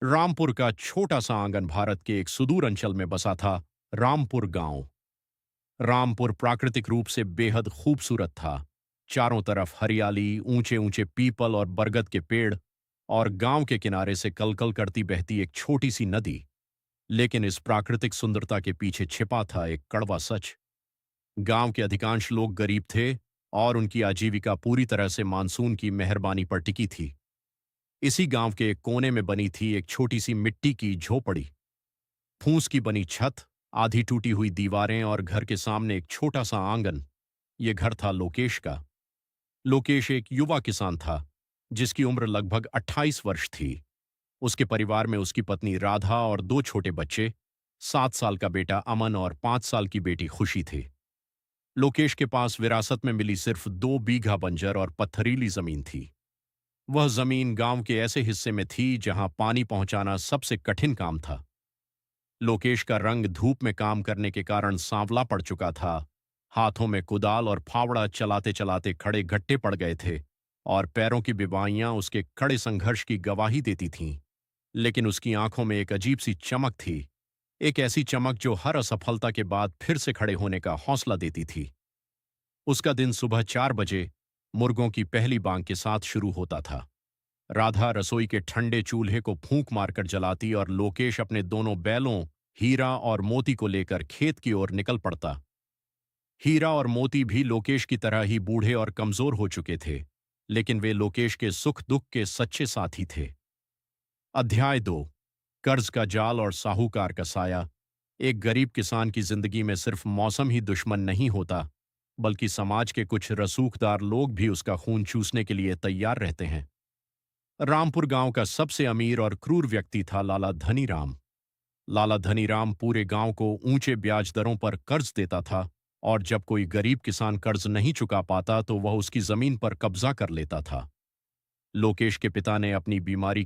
रामपुर का छोटा सा आंगन भारत के एक सुदूर अंचल में बसा था। रामपुर गांव। रामपुर प्राकृतिक रूप से बेहद खूबसूरत था। चारों तरफ हरियाली, ऊंचे ऊंचे पीपल और बरगद के पेड़, और गांव के किनारे से कलकल करती बहती एक छोटी सी नदी। लेकिन इस प्राकृतिक सुंदरता के पीछे छिपा था एक कड़वा सच। गांव के अधिकांश लोग गरीब थे, और उनकी आजीविका पूरी तरह से मानसून की मेहरबानी पर टिकी थी। इसी गांव के एक कोने में बनी थी एक छोटी सी मिट्टी की झोपड़ी। फूस की बनी छत, आधी टूटी हुई दीवारें और घर के सामने एक छोटा सा आंगन। ये घर था लोकेश का। लोकेश एक युवा किसान था, जिसकी उम्र लगभग 28 वर्ष थी। उसके परिवार में उसकी पत्नी राधा और दो छोटे बच्चे, 7 साल का बेटा अमन और 5 साल की बेटी खुशी थे। लोकेश के पास विरासत में मिली सिर्फ 2 बीघा बंजर और पत्थरीली जमीन थी। वह जमीन गांव के ऐसे हिस्से में थी जहां पानी पहुंचाना सबसे कठिन काम था। लोकेश का रंग धूप में काम करने के कारण सांवला पड़ चुका था। हाथों में कुदाल और फावड़ा चलाते चलाते खड़े घट्टे पड़ गए थे, और पैरों की बिबाइयां उसके कड़े संघर्ष की गवाही देती थीं। लेकिन उसकी आंखों में एक अजीब सी चमक थी, एक ऐसी चमक जो हर असफलता के बाद फिर से खड़े होने का हौसला देती थी। उसका दिन सुबह 4 बजे मुर्गों की पहली बांग के साथ शुरू होता था। राधा रसोई के ठंडे चूल्हे को फूंक मारकर जलाती, और लोकेश अपने दोनों बैलों हीरा और मोती को लेकर खेत की ओर निकल पड़ता। हीरा और मोती भी लोकेश की तरह ही बूढ़े और कमजोर हो चुके थे, लेकिन वे लोकेश के सुख दुख के सच्चे साथी थे। अध्याय 2। कर्ज का जाल और साहूकार का साया। एक गरीब किसान की जिंदगी में सिर्फ मौसम ही दुश्मन नहीं होता, बल्कि समाज के कुछ रसूखदार लोग भी उसका खून चूसने के लिए तैयार रहते हैं। रामपुर गांव का सबसे अमीर और क्रूर व्यक्ति था लाला धनीराम। लाला धनीराम पूरे गांव को ऊंचे ब्याज दरों पर कर्ज देता था, और जब कोई गरीब किसान कर्ज नहीं चुका पाता तो वह उसकी जमीन पर कब्जा कर लेता था। लोकेश के पिता ने अपनी बीमारी